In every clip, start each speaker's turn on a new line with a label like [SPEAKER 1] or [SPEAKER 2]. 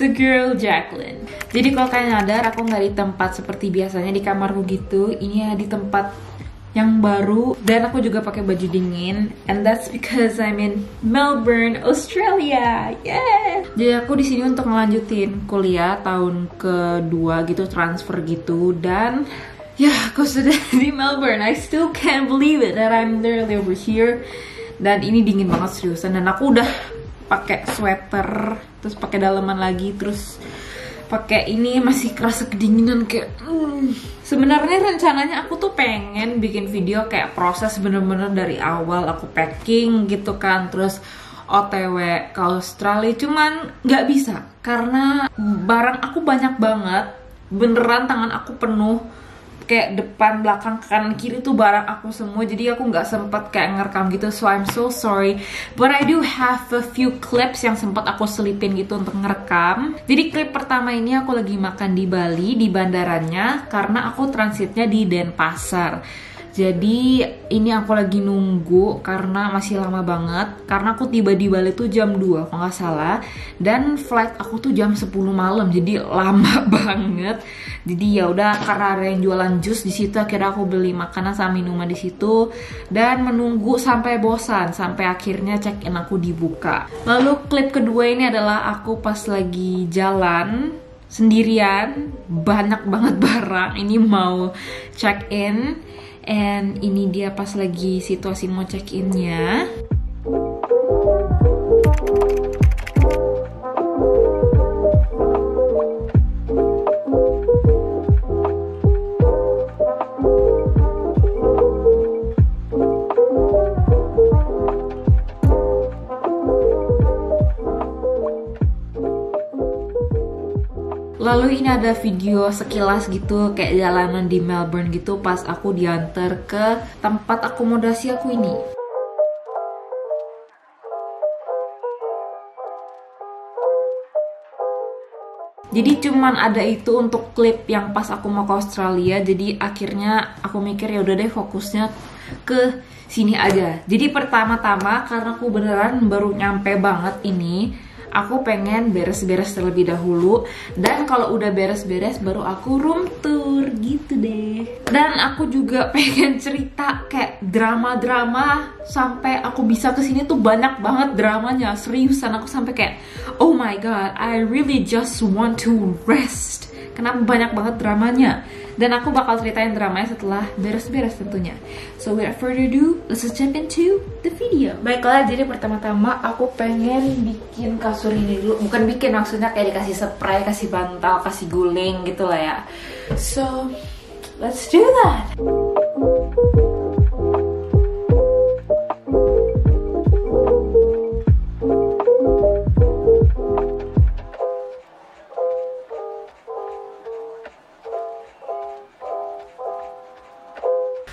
[SPEAKER 1] the girl Jacqueline. Jadi kalau kalian nyadar, aku nggak di tempat seperti biasanya di kamarku gitu. Ini ya di tempat yang baru, dan aku juga pakai baju dingin, and that's because I'm in Melbourne, Australia. Yeah. Jadi aku di sini untuk ngelanjutin kuliah tahun kedua gitu, transfer gitu, dan ya aku sudah di Melbourne. I still can't believe it that I'm literally over here. Dan ini dingin banget seriusan, dan aku udah pakai sweater, terus pakai daleman lagi, terus pakai ini masih kerasa kedinginan kayak. Sebenarnya rencananya aku tuh pengen bikin video kayak proses bener-bener dari awal aku packing gitu kan, terus OTW ke Australia, cuman nggak bisa karena barang aku banyak banget, beneran tangan aku penuh. Kayak depan, belakang, kanan, kiri tuh barang aku semua. Jadi aku nggak sempet kayak ngerekam gitu. So I'm so sorry. But I do have a few clips yang sempat aku selipin gitu untuk ngerekam. Jadi klip pertama ini aku lagi makan di Bali, di bandaranya. Karena aku transitnya di Denpasar. Jadi ini aku lagi nunggu karena masih lama banget. Karena aku tiba di Bali tuh jam 2 kalau nggak salah. Dan flight aku tuh jam 10 malam. Jadi lama banget. Jadi ya udah, karena ada yang jualan jus di situ, akhirnya aku beli makanan sama minuman di situ dan menunggu sampai bosan, sampai akhirnya check-in aku dibuka. Lalu klip kedua ini adalah aku pas lagi jalan sendirian, banyak banget barang. Ini mau check-in, and ini dia pas lagi situasi mau check-innya. Lalu ini ada video sekilas gitu kayak jalanan di Melbourne gitu pas aku diantar ke tempat akomodasi aku ini. Jadi cuman ada itu untuk klip yang pas aku mau ke Australia. Jadi akhirnya aku mikir ya udah deh, fokusnya ke sini aja. Jadi pertama-tama karena aku beneran baru nyampe banget ini, aku pengen beres-beres terlebih dahulu. Dan kalau udah beres-beres baru aku room tour gitu deh. Dan aku juga pengen cerita kayak drama-drama. Sampai aku bisa kesini tuh banyak banget dramanya. Seriusan aku sampai kayak, oh my god, I really just want to rest. Kenapa banyak banget dramanya. Dan aku bakal ceritain dramanya setelah beres-beres tentunya. So without further ado, let's just jump into the video. Baiklah, jadi pertama-tama aku pengen bikin kasur ini dulu. Bukan bikin, maksudnya kayak dikasih spray, kasih bantal, kasih guling gitu lah ya. So, let's do that.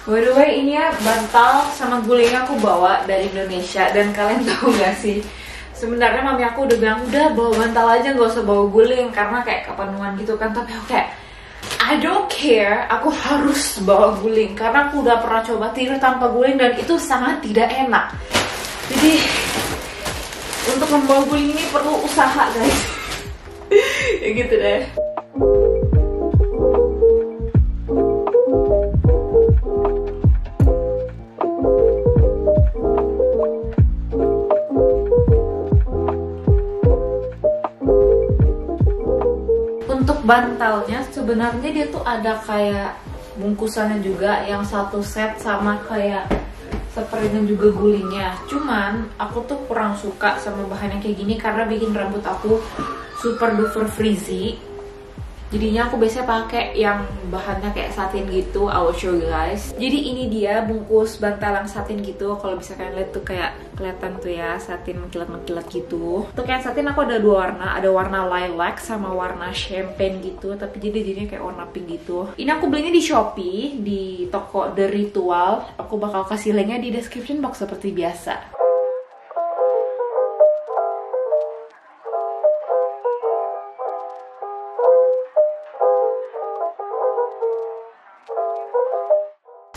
[SPEAKER 1] By the way, ini ya bantal sama gulingnya aku bawa dari Indonesia. Dan kalian tahu gak sih, sebenarnya mami aku udah bilang udah bawa bantal aja, gak usah bawa guling karena kayak kepenuhan gitu kan. Tapi aku kayak I don't care, aku harus bawa guling karena aku udah pernah coba tidur tanpa guling dan itu sangat tidak enak. Jadi untuk membawa guling ini perlu usaha guys. Ya gitu deh. Bantalnya sebenarnya dia tuh ada kayak bungkusannya juga yang satu set sama kayak spraynya juga gulingnya. Cuman aku tuh kurang suka sama bahan yang kayak gini karena bikin rambut aku super duper frizzy. Jadinya aku biasanya pakai yang bahannya kayak satin gitu. I will show you guys. Jadi ini dia bungkus bantal yang satin gitu. Kalau bisa kalian lihat tuh kayak kelihatan tuh ya, satin mengkilat-mengkilat gitu. Untuk yang satin aku ada dua warna. Ada warna lilac sama warna champagne gitu. Tapi jadi jadinya kayak warna pink gitu. Ini aku belinya di Shopee, di toko The Ritual. Aku bakal kasih linknya di description box seperti biasa.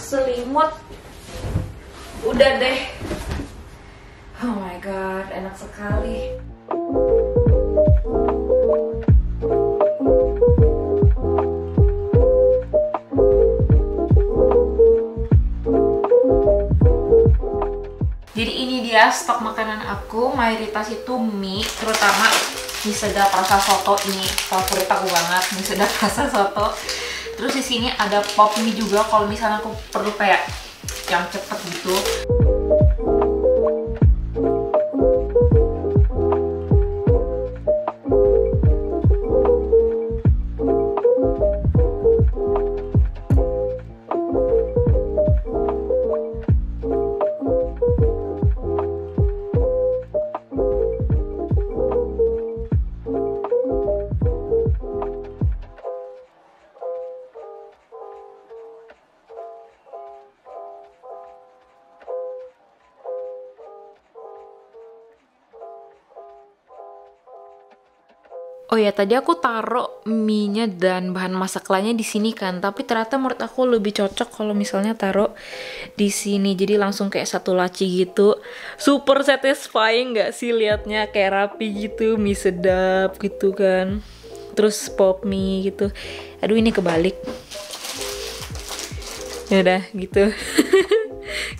[SPEAKER 1] Selimut udah deh. Oh my god, enak sekali. ya, stok makanan aku mayoritas itu mie, terutama mie sedap rasa soto. Ini favorit aku banget, mie sedap rasa soto. Terus di sini ada pop mie juga kalau misalnya aku perlu kayak yang cepet gitu. Oh ya, tadi aku taruh mie-nya dan bahan masak lainnya di sini kan, tapi ternyata menurut aku lebih cocok kalau misalnya taruh di sini. Jadi langsung kayak satu laci gitu. Super satisfying gak sih liatnya, kayak rapi gitu, mie sedap gitu kan. Terus pop mie gitu. Aduh, ini kebalik. Ya udah gitu.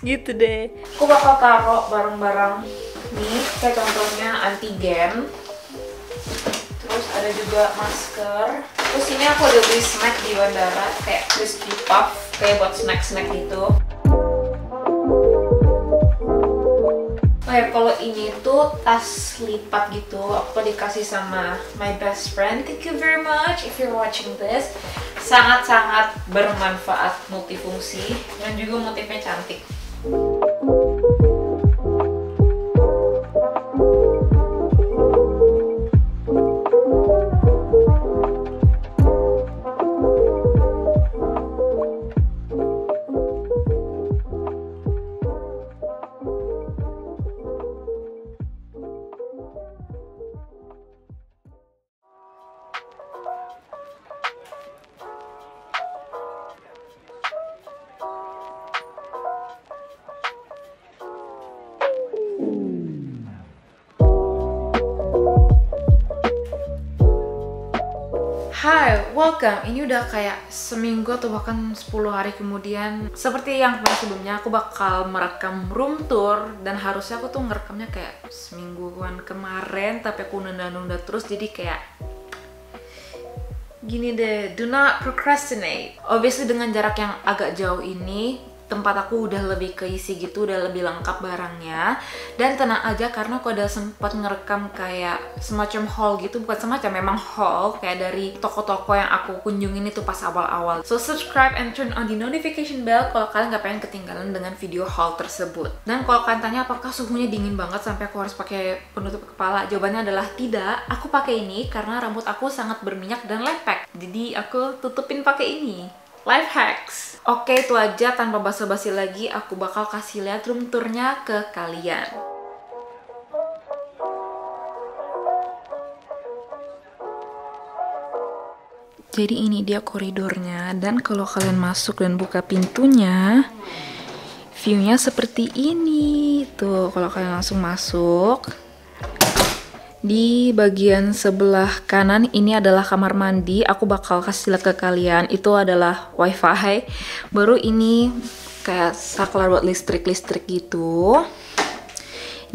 [SPEAKER 1] Gitu deh. Aku bakal taruh barang-barang nih, kayak contohnya antigen. Terus ada juga masker. Terus ini aku udah beli snack di bandara, kayak crispy puff, kayak buat snack-snack gitu. Oh ya, kalau ini tuh tas lipat gitu. Aku tuh dikasih sama my best friend. Thank you very much if you're watching this. Sangat-sangat bermanfaat, multifungsi, dan juga motifnya cantik. Hai, welcome. Ini udah kayak seminggu atau bahkan 10 hari kemudian. Seperti yang sebelumnya, aku bakal merekam room tour. Dan harusnya aku tuh ngerekamnya kayak semingguan kemarin, tapi aku nunda-nunda terus. Jadi kayak gini deh, do not procrastinate. Obviously dengan jarak yang agak jauh ini, tempat aku udah lebih keisi gitu, udah lebih lengkap barangnya. Dan tenang aja karena aku udah sempat ngerekam kayak semacam haul gitu, bukan semacam, memang haul kayak dari toko-toko yang aku kunjungin itu pas awal-awal. So subscribe and turn on the notification bell kalau kalian gak pengen ketinggalan dengan video haul tersebut. Dan kalau kalian tanya apakah suhunya dingin banget sampai aku harus pakai penutup kepala, jawabannya adalah tidak. Aku pakai ini karena rambut aku sangat berminyak dan lepek, jadi aku tutupin pakai ini. Life hacks. Oke, itu aja, tanpa basa-basi lagi aku bakal kasih lihat room tournya ke kalian. Jadi ini dia koridornya, dan kalau kalian masuk dan buka pintunya, view-nya seperti ini. Tuh, kalau kalian langsung masuk, di bagian sebelah kanan ini adalah kamar mandi. Aku bakal kasih lihat ke kalian, itu adalah wifi. Baru ini kayak saklar buat listrik-listrik gitu.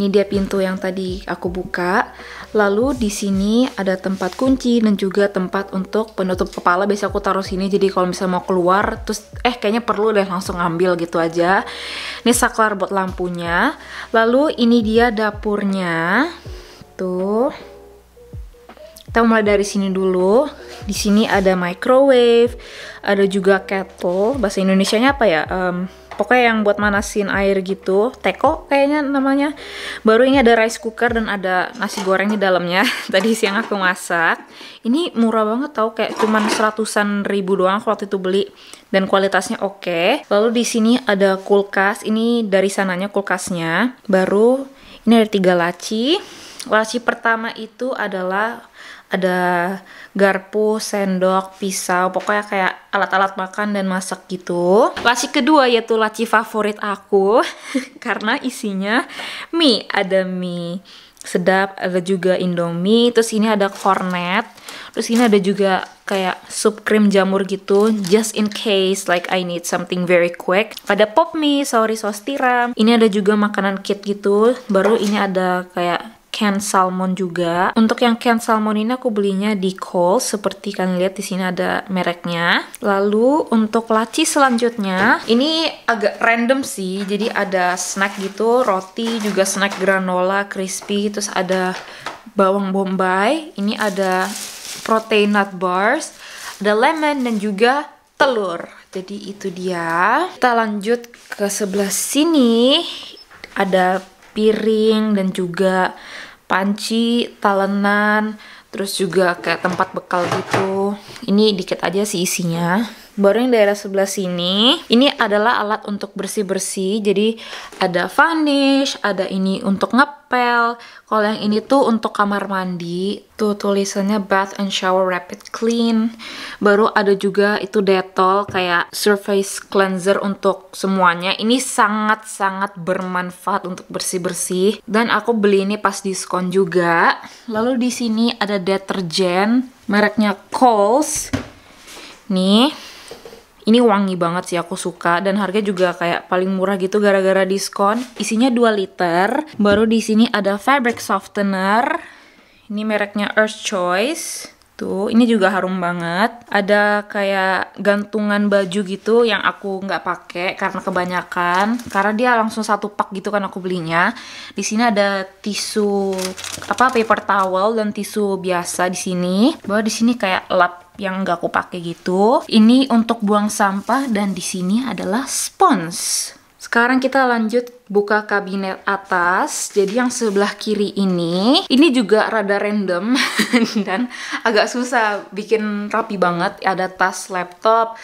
[SPEAKER 1] Ini dia pintu yang tadi aku buka. Lalu di sini ada tempat kunci dan juga tempat untuk penutup kepala. Biasa aku taruh sini, jadi kalau misalnya mau keluar terus kayaknya perlu deh langsung ambil gitu aja. Ini saklar buat lampunya. Lalu ini dia dapurnya. Tuh, kita mulai dari sini dulu. Di sini ada microwave, ada juga kettle. Bahasa Indonesianya apa ya? Pokoknya yang buat manasin air gitu, teko kayaknya namanya. Baru ini ada rice cooker dan ada nasi goreng di dalamnya. Tadi siang aku masak. Ini murah banget tau, kayak cuman 100-an ribu doang aku waktu itu beli. Dan kualitasnya oke. Lalu di sini ada kulkas. Ini dari sananya kulkasnya. Baru ini ada 3 laci. Laci pertama itu adalah ada garpu, sendok, pisau, pokoknya kayak alat-alat makan dan masak gitu. Laci kedua yaitu laci favorit aku karena isinya mie. Ada mie sedap, ada juga Indomie. Terus ini ada kornet. Terus ini ada juga kayak sup krim jamur gitu, just in case like I need something very quick. Ada pop mie, sauri sauce tiram. Ini ada juga makanan kit gitu. Baru ini ada kayak can salmon juga. Untuk yang can salmon ini aku belinya di Coles, seperti kalian lihat di sini ada mereknya. Lalu untuk laci selanjutnya, ini agak random sih. Jadi ada snack gitu, roti juga snack granola crispy, terus ada bawang bombay. Ini ada protein nut bars, ada lemon dan juga telur. Jadi itu dia. Kita lanjut ke sebelah sini. Ada piring dan juga panci, talenan, terus juga kayak tempat bekal gitu. Ini dikit aja sih isinya. Baru yang daerah sebelah sini, ini adalah alat untuk bersih-bersih. Jadi ada vanish, ada ini untuk ngepel. Kalau yang ini tuh untuk kamar mandi. Tuh tulisannya bath and shower rapid clean. Baru ada juga itu Dettol kayak surface cleanser untuk semuanya. Ini sangat-sangat bermanfaat untuk bersih-bersih. Dan aku beli ini pas diskon juga. Lalu di sini ada deterjen mereknya Coles. Nih. Ini wangi banget sih, aku suka, dan harga juga kayak paling murah gitu gara-gara diskon. Isinya 2 liter. Baru di sini ada fabric softener. Ini mereknya Earth Choice. Tuh, ini juga harum banget. Ada kayak gantungan baju gitu yang aku nggak pakai karena kebanyakan. Karena dia langsung satu pak gitu kan aku belinya. Di sini ada tisu paper towel dan tisu biasa di sini. Bahwa di sini kayak lap yang nggak aku pakai gitu. Ini untuk buang sampah dan di sini adalah spons. Sekarang kita lanjut buka kabinet atas. Jadi yang sebelah kiri ini juga rada random dan agak susah bikin rapi banget. Ada tas laptop,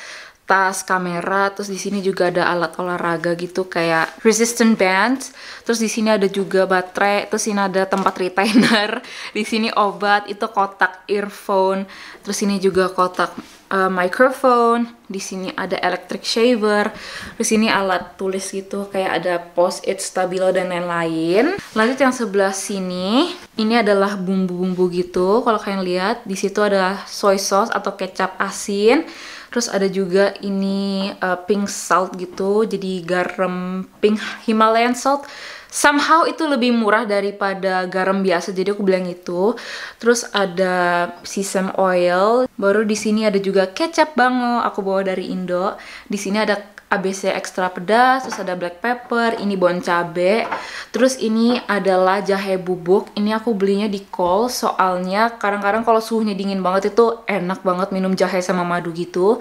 [SPEAKER 1] tas kamera, terus di sini juga ada alat olahraga gitu kayak resistant band. Terus di sini ada juga baterai, terus ini ada tempat retainer. Di sini obat, itu kotak earphone. Terus ini juga kotak microphone. Di sini ada electric shaver. Terus ini alat tulis gitu kayak ada post-it, stabilo dan lain-lain. Lanjut yang sebelah sini, ini adalah bumbu-bumbu gitu. Kalau kalian lihat, di situ ada soy sauce atau kecap asin. Terus ada juga ini pink salt gitu, jadi garam pink Himalayan salt. Somehow itu lebih murah daripada garam biasa, jadi aku bilang itu. Terus ada sesame oil. Baru di sini ada juga kecap bango, aku bawa dari Indo. Di sini ada ABC ekstra pedas, terus ada black pepper, ini bon cabe. Terus ini adalah jahe bubuk. Ini aku belinya di Coles, soalnya kadang-kadang kalau suhunya dingin banget itu enak banget minum jahe sama madu gitu.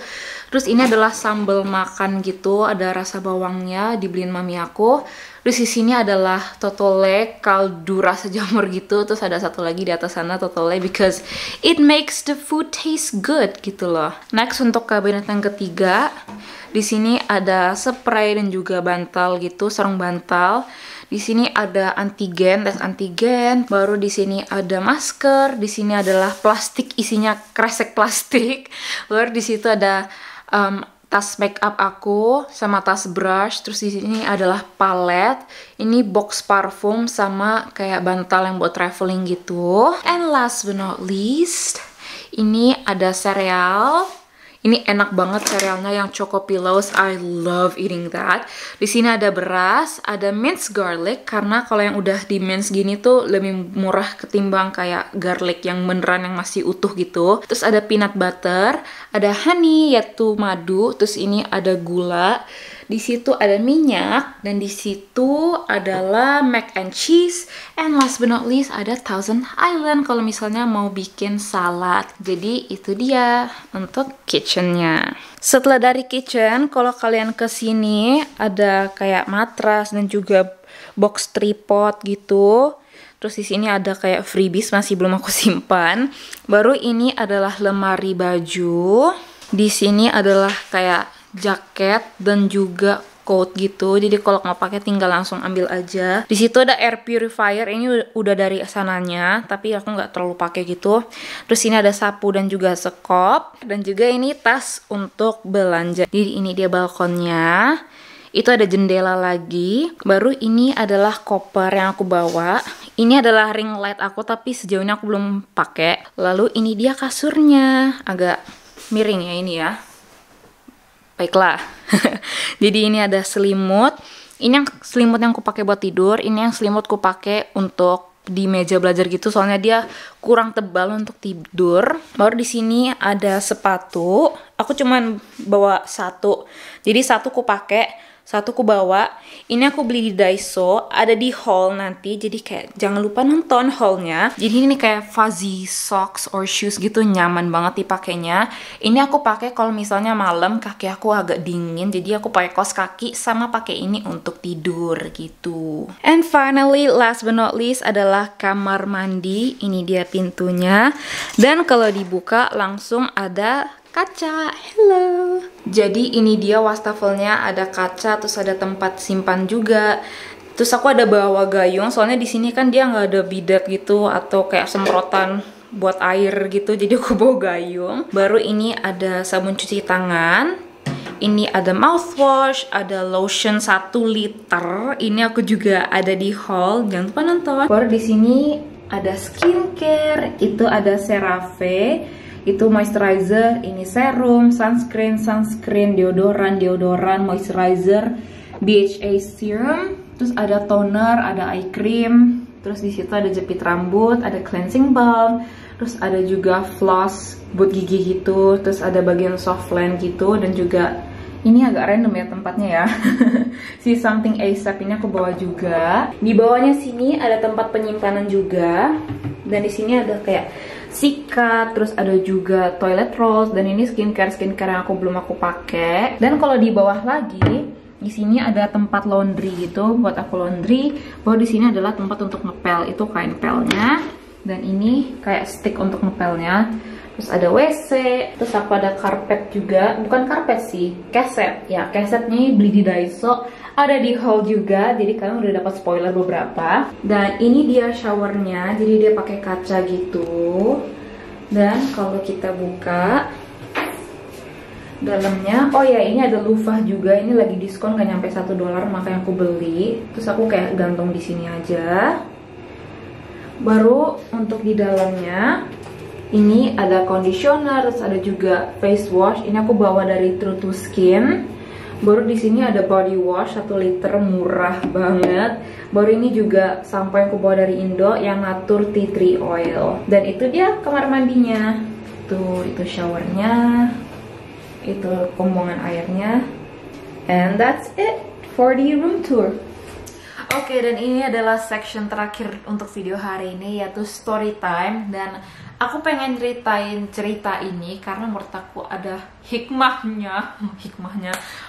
[SPEAKER 1] Terus ini adalah sambal makan gitu, ada rasa bawangnya, dibeliin mami aku. Terus di sini adalah totole, kaldu rasa jamur gitu. Terus ada satu lagi di atas sana totole because it makes the food taste good gitu loh. Next untuk kabinet yang ketiga, di sini ada spray dan juga bantal gitu, sarung bantal. Di sini ada antigen, tes antigen. Baru di sini ada masker. Di sini adalah plastik, isinya kresek plastik. Baru di situ ada tas make up aku sama tas brush. Terus di sini adalah palet. Ini box parfum sama kayak bantal yang buat traveling gitu. And last but not least, ini ada sereal. Ini enak banget cerealnya yang Choco Pillows. I love eating that. Di sini ada beras, ada minced garlic karena kalau yang udah di mince gini tuh lebih murah ketimbang kayak garlic yang beneran yang masih utuh gitu. Terus ada peanut butter, ada honey yaitu madu, terus ini ada gula. Di situ ada minyak dan di situ adalah mac and cheese, and last but not least ada Thousand Island kalau misalnya mau bikin salad. Jadi itu dia untuk kitchennya. Setelah dari kitchen, kalau kalian ke sini ada kayak matras dan juga box tripod gitu. Terus di sini ada kayak freebies masih belum aku simpan. Baru ini adalah lemari baju. Di sini adalah kayak jaket dan juga coat gitu. Jadi kalau mau pakai tinggal langsung ambil aja. Di situ ada air purifier. Ini udah dari sananya, tapi aku nggak terlalu pakai gitu. Terus ini ada sapu dan juga sekop, dan juga ini tas untuk belanja. Jadi ini dia balkonnya. Itu ada jendela lagi. Baru ini adalah koper yang aku bawa. Ini adalah ring light aku, tapi sejauh ini aku belum pakai. Lalu ini dia kasurnya, agak miring ya ini ya. Baiklah. Jadi ini ada selimut. Ini yang selimut yang aku pakai buat tidur. Ini yang selimut aku pakai untuk di meja belajar gitu, soalnya dia kurang tebal untuk tidur. Baru di sini ada sepatu. Aku cuman bawa satu. Jadi satu aku pakai, satu aku bawa. Ini aku beli di Daiso, ada di haul nanti. Jadi kayak jangan lupa nonton haulnya. Jadi ini kayak fuzzy socks or shoes gitu, nyaman banget dipakainya. Ini aku pakai kalau misalnya malam kaki aku agak dingin, jadi aku pakai kaos kaki sama pakai ini untuk tidur gitu. And finally, last but not least adalah kamar mandi. Ini dia pintunya. Dan kalau dibuka langsung ada kaca. Hello. Jadi ini dia wastafelnya, ada kaca, terus ada tempat simpan juga. Terus aku ada bawa gayung, soalnya di sini kan dia nggak ada bidet gitu atau kayak semprotan buat air gitu. Jadi aku bawa gayung. Baru ini ada sabun cuci tangan. Ini ada mouthwash, ada lotion 1 liter. Ini aku juga ada di haul, jangan lupa nonton. Baru di sini ada skincare, itu ada CeraVe. Itu moisturizer, ini serum, sunscreen, deodoran, moisturizer, BHA serum, terus ada toner, ada eye cream, terus di situ ada jepit rambut, ada cleansing balm, terus ada juga floss buat gigi gitu, terus ada bagian soft lens gitu, dan juga ini agak random ya tempatnya ya. Si something ASAP ini aku bawa juga. Di bawahnya sini ada tempat penyimpanan juga, dan di sini ada kayak sikat, terus ada juga toilet rolls, dan ini skincare yang belum aku pakai. Dan kalau di bawah lagi, di sini ada tempat laundry gitu buat aku laundry. Bahwa di sini adalah tempat untuk ngepel, itu kain pelnya, dan ini kayak stick untuk ngepelnya. Terus ada WC, terus aku ada karpet juga, bukan karpet sih, keset. Ya, kesetnya beli di Daiso, ada di haul juga, jadi kalian udah dapat spoiler beberapa. Dan ini dia showernya, jadi dia pakai kaca gitu. Dan kalau kita buka dalamnya, oh ya ini ada loofah juga, ini lagi diskon gak nyampe $1, makanya aku beli. Terus aku kayak gantung di sini aja. Baru untuk di dalamnya, ini ada conditioner, terus ada juga face wash. Ini aku bawa dari True to Skin. Baru di sini ada body wash 1 liter, murah banget. Baru ini juga sampo yang aku bawa dari Indo, yang Natur Tea Tree Oil. Dan itu dia kamar mandinya. Tuh, itu showernya, itu pembuangan airnya. And that's it for the room tour. Oke, dan ini adalah section terakhir untuk video hari ini, yaitu story time. Dan aku pengen ceritain cerita ini karena menurut aku ada hikmahnya.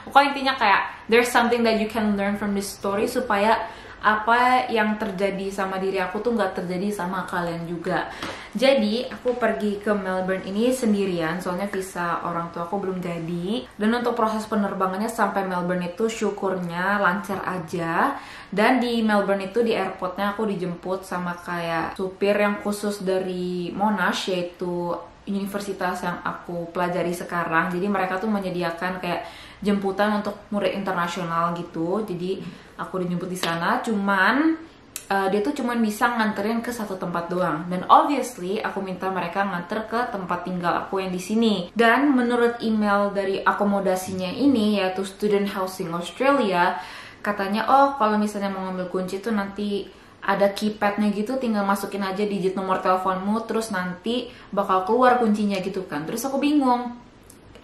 [SPEAKER 1] Pokoknya intinya kayak there's something that you can learn from this story, supaya apa yang terjadi sama diri aku tuh nggak terjadi sama kalian juga. Jadi aku pergi ke Melbourne ini sendirian, soalnya visa orang tua aku belum jadi. Dan untuk proses penerbangannya sampai Melbourne itu syukurnya lancar aja. Dan di Melbourne itu di airportnya aku dijemput sama kayak supir yang khusus dari Monash, yaitu universitas yang aku pelajari sekarang. Jadi mereka tuh menyediakan kayak jemputan untuk murid internasional gitu. Jadi aku dijemput di sana, cuman dia tuh cuman bisa nganterin ke satu tempat doang. Dan obviously aku minta mereka nganter ke tempat tinggal aku yang di sini. Dan menurut email dari akomodasinya ini, yaitu Student Housing Australia, katanya oh kalau misalnya mau ngambil kunci tuh nanti ada keypadnya gitu, tinggal masukin aja digit nomor teleponmu, terus nanti bakal keluar kuncinya gitu kan. Terus aku bingung,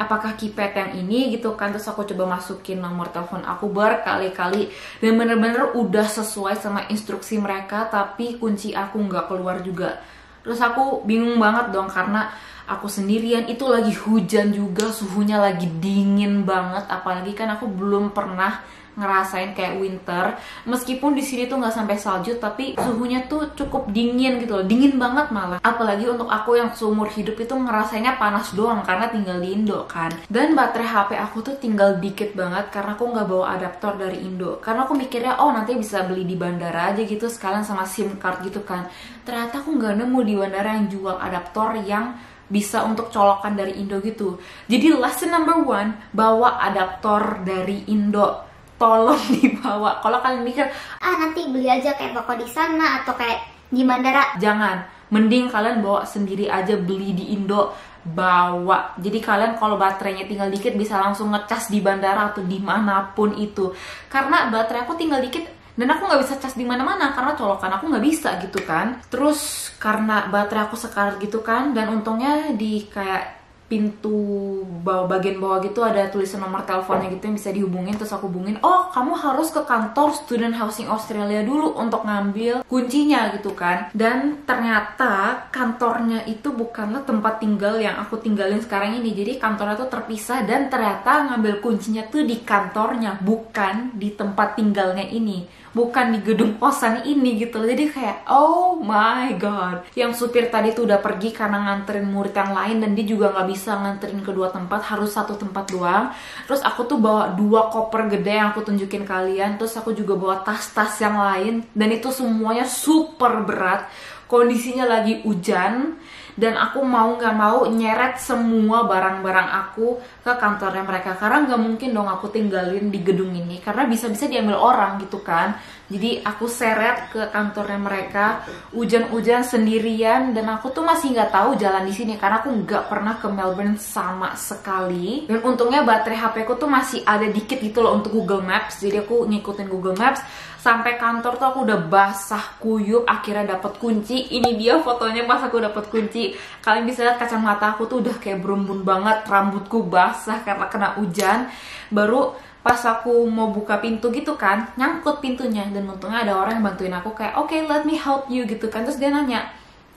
[SPEAKER 1] apakah keypad yang ini gitu kan. Terus aku coba masukin nomor telepon aku berkali-kali, dan bener-bener udah sesuai sama instruksi mereka, tapi kunci aku nggak keluar juga. Terus aku bingung banget dong, karena aku sendirian, itu lagi hujan juga, suhunya lagi dingin banget. Apalagi kan aku belum pernah ngerasain kayak winter, meskipun di sini tuh nggak sampai salju, tapi suhunya tuh cukup dingin gitu loh, dingin banget malah. Apalagi untuk aku yang seumur hidup itu ngerasainnya panas doang karena tinggal di Indo kan. Dan baterai HP aku tuh tinggal dikit banget karena aku nggak bawa adaptor dari Indo, karena aku mikirnya oh nanti bisa beli di bandara aja gitu sekalian sama SIM card gitu kan. Ternyata aku nggak nemu di bandara yang jual adaptor yang bisa untuk colokan dari Indo gitu. Jadi lesson number 1, bawa adaptor dari Indo. Tolong dibawa. Kalau kalian mikir
[SPEAKER 2] nanti beli aja kayak toko di sana atau kayak di bandara.
[SPEAKER 1] Jangan, mending kalian bawa sendiri aja, beli di Indo, bawa. Jadi kalian kalau baterainya tinggal dikit bisa langsung ngecas di bandara atau dimanapun itu. Karena baterai aku tinggal dikit dan aku nggak bisa cas di mana-mana karena colokan aku nggak bisa gitu kan. Terus karena baterai aku sekarat gitu kan, dan untungnya di kayak pintu bagian bawah gitu ada tulisan nomor teleponnya gitu yang bisa dihubungin. Terus aku hubungin, oh kamu harus ke kantor Student Housing Australia dulu untuk ngambil kuncinya gitu kan. Dan ternyata kantornya itu bukanlah tempat tinggal yang aku tinggalin sekarang ini. Jadi kantornya tuh terpisah dan ternyata ngambil kuncinya tuh di kantornya, bukan di tempat tinggalnya ini, bukan di gedung kosan ini gitu. Jadi kayak oh my god, yang supir tadi tuh udah pergi karena nganterin murid yang lain dan dia juga nggak bisa nganterin kedua tempat, harus satu tempat doang. Terus aku tuh bawa 2 koper gede yang aku tunjukin kalian. Terus aku juga bawa tas-tas yang lain dan itu semuanya super berat. Kondisinya lagi hujan dan aku mau nggak mau nyeret semua barang-barang aku ke kantornya mereka, karena nggak mungkin dong aku tinggalin di gedung ini karena bisa-bisa diambil orang gitu kan. Jadi aku seret ke kantornya mereka, hujan-hujan sendirian, dan aku tuh masih nggak tahu jalan di sini karena aku nggak pernah ke Melbourne sama sekali. Dan untungnya baterai HP ku tuh masih ada dikit gitu loh untuk Google Maps, jadi aku ngikutin Google Maps. Sampai kantor tuh aku udah basah kuyup, akhirnya dapat kunci. Ini dia fotonya pas aku dapat kunci. Kalian bisa lihat kacamata aku tuh udah kayak berembun banget, rambutku basah karena kena hujan. Baru pas aku mau buka pintu gitu kan, nyangkut pintunya, dan untungnya ada orang yang bantuin aku kayak okay, let me help you gitu kan. Terus dia nanya,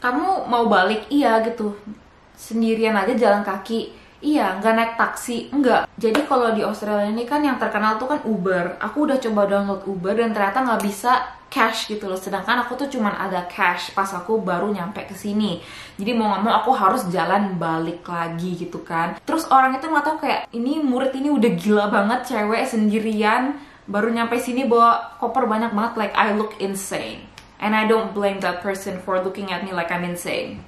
[SPEAKER 1] kamu mau balik? Iya gitu, sendirian aja jalan kaki? Iya, nggak naik taksi? Enggak. Jadi kalau di Australia ini kan yang terkenal tuh kan Uber. Aku udah coba download Uber dan ternyata nggak bisa cash gitu loh. Sedangkan aku tuh cuman ada cash pas aku baru nyampe ke sini. Jadi mau nggak mau aku harus jalan balik lagi gitu kan. Terus orang itu nggak tahu kayak ini murid ini udah gila banget, cewek sendirian baru nyampe sini bawa koper banyak banget, like I look insane. And I don't blame that person for looking at me like I'm insane.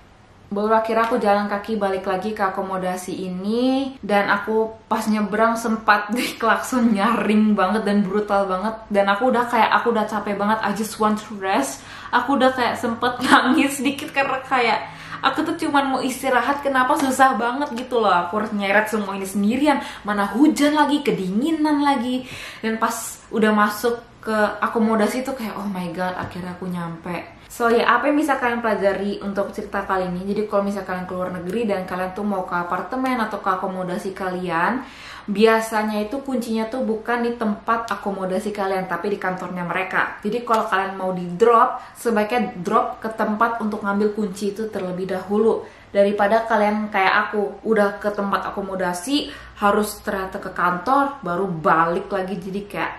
[SPEAKER 1] Baru akhirnya aku jalan kaki balik lagi ke akomodasi ini, dan aku pas nyebrang sempat diklakson nyaring banget dan brutal banget, dan aku udah capek banget, I just want to rest. Aku udah kayak sempet nangis sedikit karena kayak aku tuh cuman mau istirahat, kenapa susah banget gitu loh. Aku harus nyeret semua ini sendirian, mana hujan lagi, kedinginan lagi. Dan pas udah masuk ke akomodasi tuh kayak oh my god, akhirnya aku nyampe. So ya, apa yang bisa kalian pelajari untuk cerita kali ini? Jadi kalau misalnya kalian keluar negeri dan kalian tuh mau ke apartemen atau ke akomodasi kalian, biasanya itu kuncinya tuh bukan di tempat akomodasi kalian, tapi di kantornya mereka. Jadi kalau kalian mau di drop, sebaiknya drop ke tempat untuk ngambil kunci itu terlebih dahulu, daripada kalian kayak aku udah ke tempat akomodasi harus ternyata ke kantor baru balik lagi, jadi kayak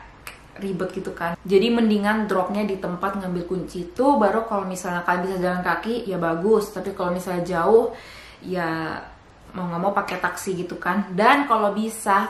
[SPEAKER 1] ribet gitu kan. Jadi mendingan dropnya di tempat ngambil kunci itu, baru kalau misalnya kalian bisa jalan kaki ya bagus, tapi kalau misalnya jauh ya mau nggak mau pakai taksi gitu kan. Dan kalau bisa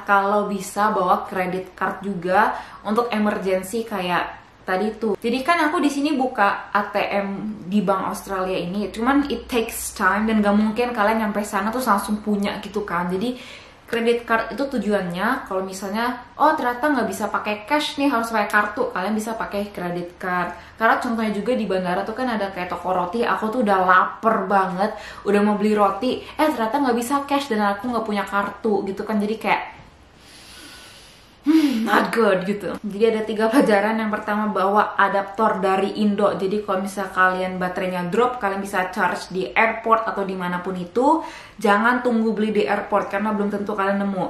[SPEAKER 1] bawa credit card juga untuk emergency kayak tadi tuh. Jadi kan aku di sini buka ATM di Bank Australia ini, cuman it takes time dan gak mungkin kalian nyampe sana tuh langsung punya gitu kan. Jadi credit card itu tujuannya kalau misalnya oh ternyata nggak bisa pakai cash nih, harus pakai kartu, kalian bisa pakai credit card. Karena contohnya juga di bandara tuh kan ada kayak toko roti, aku tuh udah lapar banget, udah mau beli roti, ternyata nggak bisa cash dan aku nggak punya kartu gitu kan. Jadi kayak not good gitu. Jadi ada 3 pelajaran. Yang pertama, bawa adaptor dari Indo. Jadi kalau misalnya kalian baterainya drop, kalian bisa charge di airport atau dimanapun itu. Jangan tunggu beli di airport karena belum tentu kalian nemu.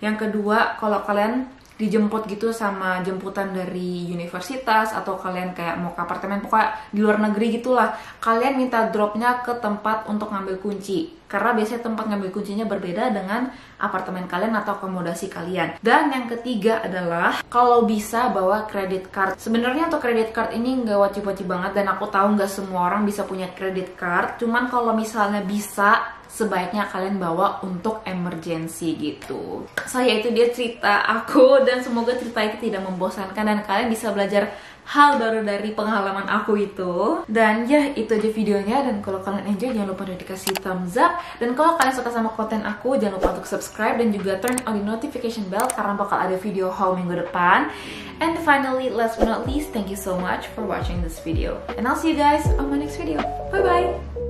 [SPEAKER 1] Yang kedua, kalau kalian dijemput gitu sama jemputan dari universitas atau kalian kayak mau ke apartemen, pokoknya di luar negeri gitulah, kalian minta dropnya ke tempat untuk ngambil kunci, karena biasanya tempat ngambil kuncinya berbeda dengan apartemen kalian atau akomodasi kalian. Dan yang ketiga adalah kalau bisa bawa credit card. Sebenarnya untuk credit card ini nggak wajib-wajib banget, dan aku tahu nggak semua orang bisa punya credit card, cuman kalau misalnya bisa, sebaiknya kalian bawa untuk emergency gitu. Itu dia cerita aku, dan semoga cerita itu tidak membosankan dan kalian bisa belajar hal baru dari pengalaman aku itu. Dan ya, itu aja videonya. Dan kalau kalian enjoy, jangan lupa udah dikasih thumbs up. Dan kalau kalian suka sama konten aku, jangan lupa untuk subscribe dan juga turn on the notification bell karena bakal ada video haul minggu depan. And finally, last but not least, thank you so much for watching this video. And I'll see you guys on my next video. Bye bye!